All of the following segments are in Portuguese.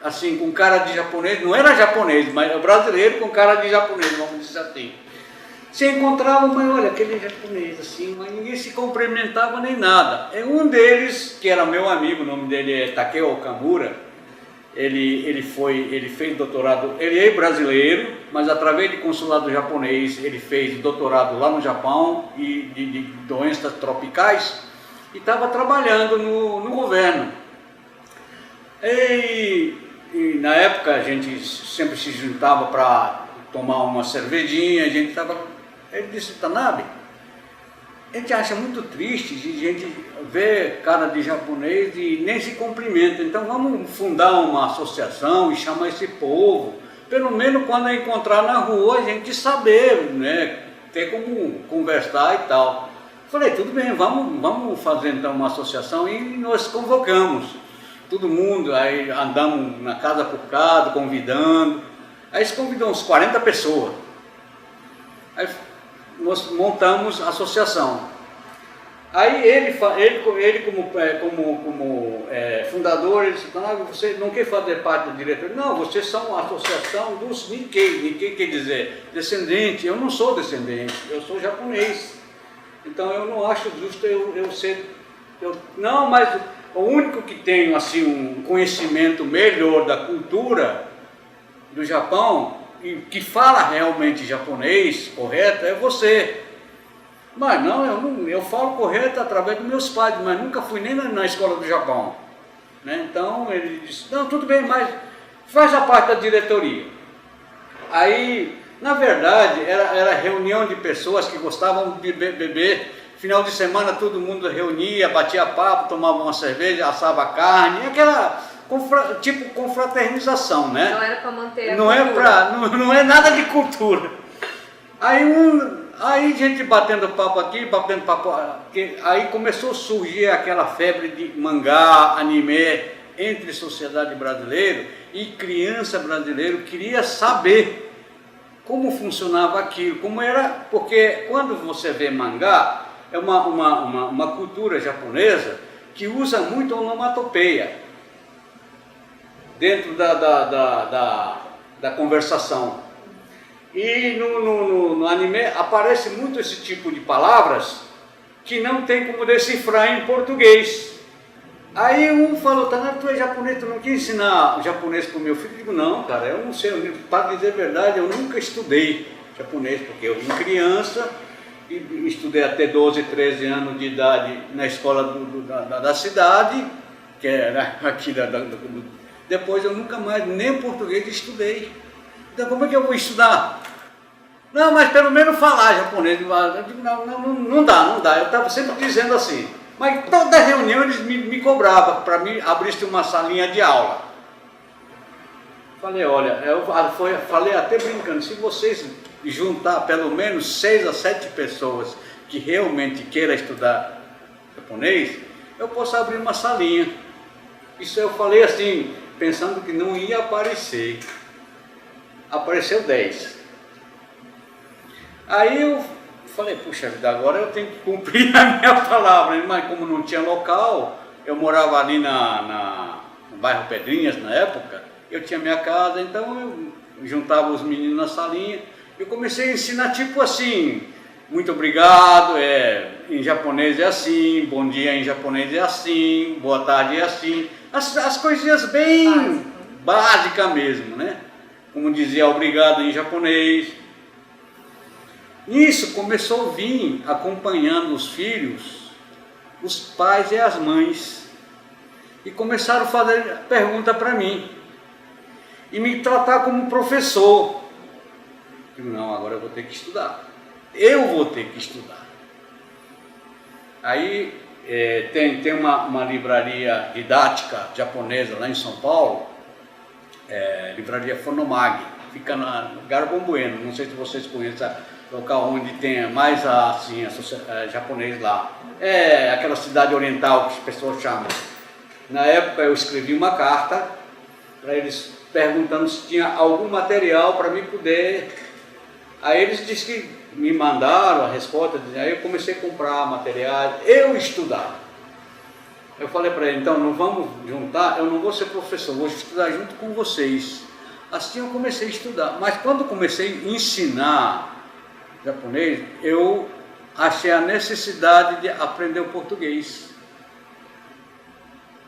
assim, com cara de japonês, não era japonês, mas brasileiro com cara de japonês, vamos dizer assim. Se encontrava, mas olha, aquele japonês assim, mas ninguém se cumprimentava nem nada. É um deles, que era meu amigo, o nome dele é Takeo Okamura, ele fez doutorado, ele é brasileiro, mas através de consulado japonês, ele fez doutorado lá no Japão de doenças tropicais e estava trabalhando no governo. E na época a gente sempre se juntava para tomar uma cervejinha, ele disse, Tanabe, a gente acha muito triste de gente ver cara de japonês e nem se cumprimenta, então vamos fundar uma associação e chamar esse povo, pelo menos quando encontrar na rua a gente saber, né, ter como conversar e tal. Falei, tudo bem, vamos fazer então uma associação e nós convocamos todo mundo, aí andamos na casa por casa, convidando, aí se convidou uns 40 pessoas, aí nós montamos a associação. Aí ele como fundador, ele disse, você não quer fazer parte da diretoria? Não, vocês são a associação dos Nikkei. Nikkei quer dizer descendente. Eu não sou descendente, eu sou japonês. Então eu não acho justo eu ser... não, mas o único que tem assim, um conhecimento melhor da cultura do Japão, e que fala realmente japonês correto, é você. Mas não, eu falo correto através dos meus pais, mas nunca fui nem na escola do Japão. Né? Então ele disse, não, tudo bem, mas faz a parte da diretoria. Aí, na verdade, era reunião de pessoas que gostavam de beber. Final de semana todo mundo reunia, batia papo, tomava uma cerveja, assava carne, aquela tipo confraternização, né? Não era para manter a cultura. Não é nada de cultura. Aí gente batendo papo aqui, aí começou a surgir aquela febre de mangá, anime entre sociedade brasileira, e criança brasileira queria saber como funcionava aquilo, como era, porque quando você vê mangá, é uma cultura japonesa que usa muito a onomatopeia dentro da conversação. E no anime aparece muito esse tipo de palavras que não tem como decifrar em português. Aí um falou, Tanabe, tu é japonês, tu não quer ensinar japonês para o meu filho? Eu digo, não, cara, eu não sei, para dizer a verdade, eu nunca estudei japonês, porque eu vim criança, e estudei até 12, 13 anos de idade na escola da cidade, que era aqui depois eu nunca mais, nem português estudei. Então como é que eu vou estudar? Não, mas pelo menos falar japonês. Eu digo, não dá. Eu estava sempre dizendo assim. Mas toda reunião eles me cobravam para mim abrir uma salinha de aula. Falei, olha, falei até brincando, se vocês juntar pelo menos 6 a 7 pessoas que realmente queiram estudar japonês, eu posso abrir uma salinha. Isso eu falei assim, pensando que não ia aparecer. Apareceu 10. Aí eu falei, puxa vida, agora eu tenho que cumprir a minha palavra. Mas como não tinha local, eu morava ali no bairro Pedrinhas na época, eu tinha minha casa, então eu juntava os meninos na salinha. Eu comecei a ensinar tipo assim, muito obrigado, em japonês é assim, bom dia em japonês é assim, boa tarde é assim. As coisinhas bem básicas mesmo, né? Como dizia obrigado em japonês. Nisso começou a vir acompanhando os filhos, os pais e as mães. E começaram a fazer pergunta para mim. E me tratar como professor. Eu digo, não, agora eu vou ter que estudar. Eu vou ter que estudar. Aí tem uma livraria didática japonesa lá em São Paulo, livraria Fonomag, fica no Garbo Bueno, não sei se vocês conhecem, local onde tem mais assim, japonês lá. É aquela cidade oriental que as pessoas chamam. Na época eu escrevi uma carta para eles perguntando se tinha algum material para mim poder. Aí eles disseram que me mandaram a resposta, aí eu comecei a comprar materiais, eu estudar. Eu falei para ele, então não vamos juntar, eu não vou ser professor, vou estudar junto com vocês. Assim eu comecei a estudar, mas quando comecei a ensinar japonês, eu achei a necessidade de aprender o português.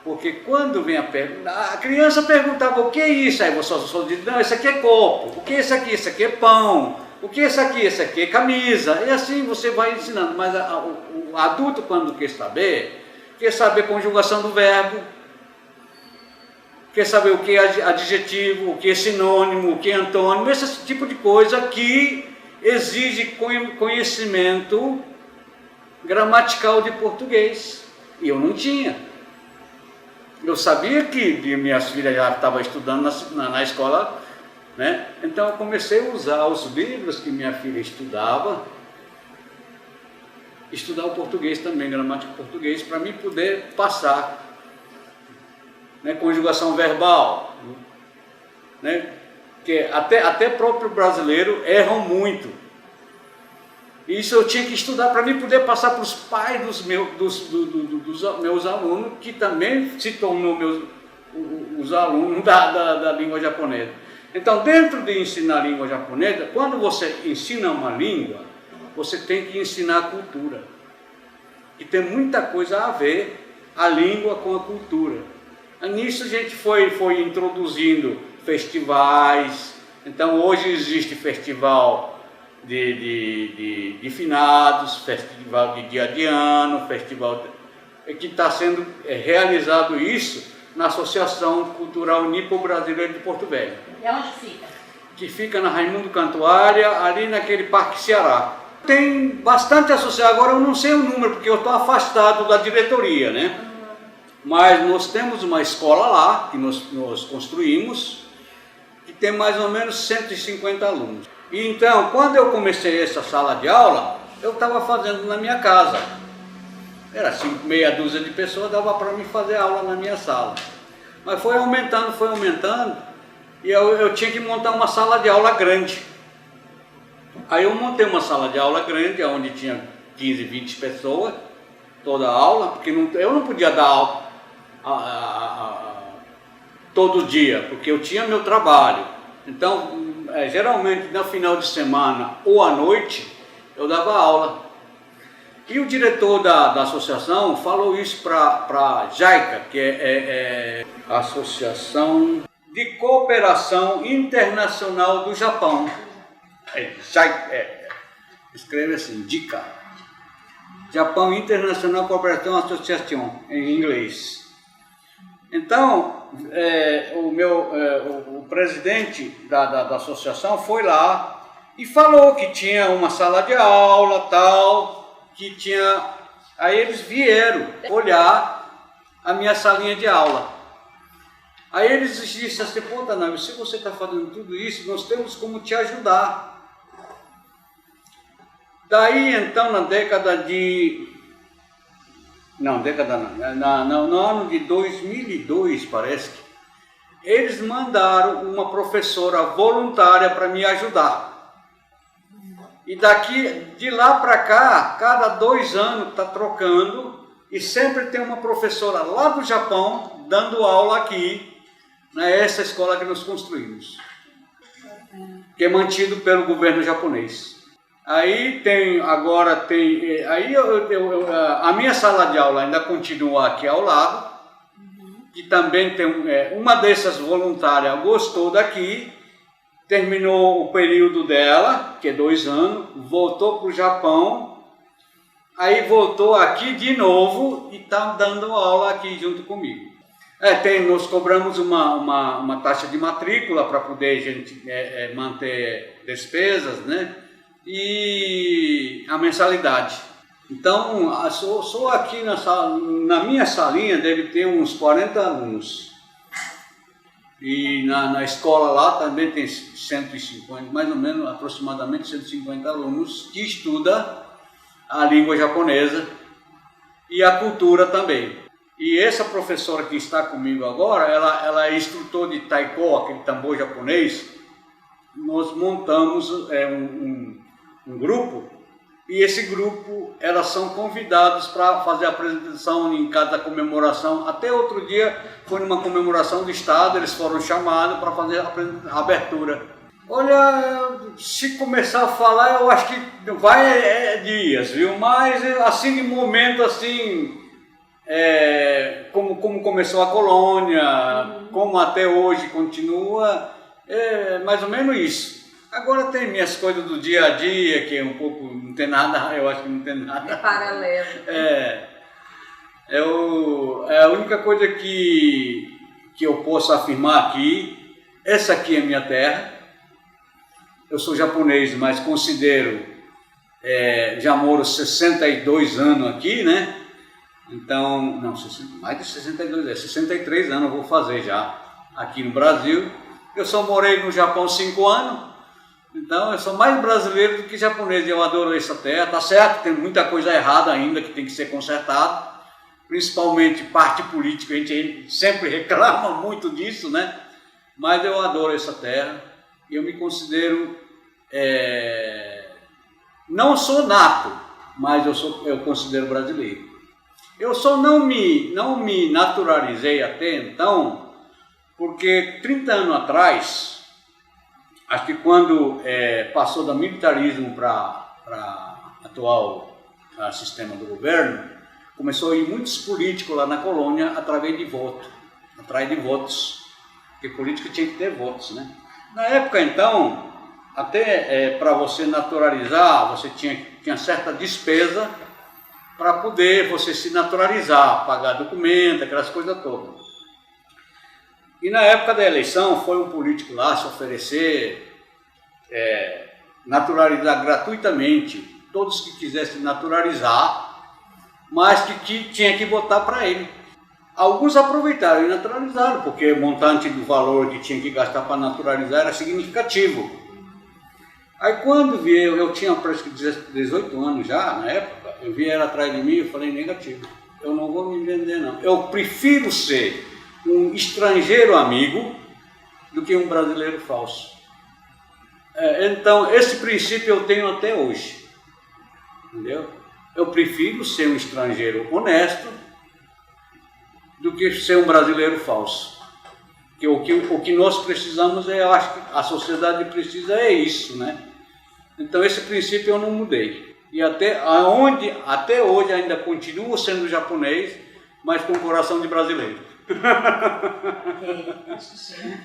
Porque quando vem a pergunta, a criança perguntava, o que é isso? Aí você só diz, não, isso aqui é copo, o que é isso aqui? Isso aqui é pão, o que é isso aqui? Isso aqui é camisa. E assim você vai ensinando, mas o adulto quando quer saber conjugação do verbo, quer saber o que é adjetivo, o que é sinônimo, o que é antônimo, esse tipo de coisa que exige conhecimento gramatical de português. E eu não tinha. Eu sabia que minhas filhas já estavam estudando na escola, né? Então eu comecei a usar os livros que minha filha estudava, estudar o português também, gramática português, para mim poder passar, né? Conjugação verbal, né? Que até próprio brasileiro erram muito. Isso eu tinha que estudar para mim poder passar para os pais dos meus alunos, que também se tornou os alunos da língua japonesa. Então, dentro de ensinar a língua japonesa, quando você ensina uma língua, você tem que ensinar a cultura. E tem muita coisa a ver a língua com a cultura. Nisso a gente foi introduzindo festivais. Então, hoje existe festival de finados, festival de dia de ano, festival que está sendo realizado isso na Associação Cultural Nipo-Brasileira de Porto Velho. E onde fica? Que fica na Raimundo Cantuária, ali naquele Parque Ceará. Tem bastante associado, agora eu não sei o número, porque eu estou afastado da diretoria, né? Mas nós temos uma escola lá, que nós construímos, que tem mais ou menos 150 alunos. E então, quando eu comecei essa sala de aula, eu estava fazendo na minha casa. Era assim, meia dúzia de pessoas, dava para mim fazer aula na minha sala. Mas foi aumentando, e eu tinha que montar uma sala de aula grande. Aí eu montei uma sala de aula grande, onde tinha 15, 20 pessoas, toda a aula, porque eu não podia dar aula todo dia, porque eu tinha meu trabalho. Então, geralmente no final de semana ou à noite, eu dava aula. E o diretor da associação falou isso para a JICA, que é a Associação de Cooperação Internacional do Japão. Escreve assim, JICA. Japão International Cooperation Association, em inglês. Então, o presidente da associação foi lá e falou que tinha uma sala de aula, tal, que tinha... Aí eles vieram olhar a minha salinha de aula. Aí eles disseram assim, pô, Tanabe, se você está fazendo tudo isso, nós temos como te ajudar. Daí, então, no ano de 2002, parece que, eles mandaram uma professora voluntária para me ajudar. E de lá para cá, cada 2 anos está trocando, e sempre tem uma professora lá do Japão dando aula aqui, nessa escola que nós construímos, que é mantido pelo governo japonês. Aí a minha sala de aula ainda continua aqui ao lado, que também tem uma dessas voluntárias gostou daqui, terminou o período dela, que é 2 anos, voltou para o Japão, aí voltou aqui de novo e está dando aula aqui junto comigo. Nós cobramos uma taxa de matrícula para poder a gente manter despesas, né? E a mensalidade. Então, só aqui na minha salinha deve ter uns 40 alunos. E na escola lá também tem 150, mais ou menos, aproximadamente 150 alunos que estudam a língua japonesa e a cultura também. E essa professora que está comigo agora, ela é instrutor de taiko, aquele tambor japonês. Nós montamos um grupo e esse grupo, elas são convidadas para fazer a apresentação em cada comemoração. Até outro dia foi numa comemoração do Estado, eles foram chamados para fazer a abertura. Olha, se começar a falar, eu acho que vai dias, viu? Mas assim, de momento assim, como começou a colônia, como até hoje continua, é mais ou menos isso. Agora tem minhas coisas do dia a dia, que é um pouco, não tem nada, eu acho que não tem nada. É paralelo. É a única coisa que eu posso afirmar aqui, essa aqui é minha terra. Eu sou japonês, mas considero, já moro 62 anos aqui, né? Então, não, mais de 62, 63 anos eu vou fazer já aqui no Brasil. Eu só morei no Japão 5 anos. Então, eu sou mais brasileiro do que japonês, eu adoro essa terra, tá certo, tem muita coisa errada ainda que tem que ser consertada, principalmente parte política, a gente sempre reclama muito disso, né? Mas eu adoro essa terra, e eu me considero, não sou nato, mas eu considero brasileiro. Eu só não me naturalizei até então, porque 30 anos atrás, acho que quando passou do militarismo para atual sistema do governo, começou a ir muitos políticos lá na colônia através de votos, porque político tinha que ter votos, né? Na época então, até para você naturalizar, você tinha certa despesa para poder você se naturalizar, pagar documento, aquelas coisas todas. E na época da eleição, foi um político lá se oferecer, naturalizar gratuitamente todos que quisessem naturalizar, mas que tinha que votar para ele. Alguns aproveitaram e naturalizaram, porque o montante do valor que tinha que gastar para naturalizar era significativo. Aí quando vieram, eu tinha parece que 18 anos já, na época, eu vieram atrás de mim e eu falei, negativo, eu não vou me vender não. Eu prefiro ser um estrangeiro amigo do que um brasileiro falso. Então, esse princípio eu tenho até hoje, entendeu? Eu prefiro ser um estrangeiro honesto do que ser um brasileiro falso. Porque o que nós precisamos, eu acho que a sociedade precisa é isso, né? Então, esse princípio eu não mudei. E até hoje ainda continuo sendo japonês, mas com coração de brasileiro. Acho que sim.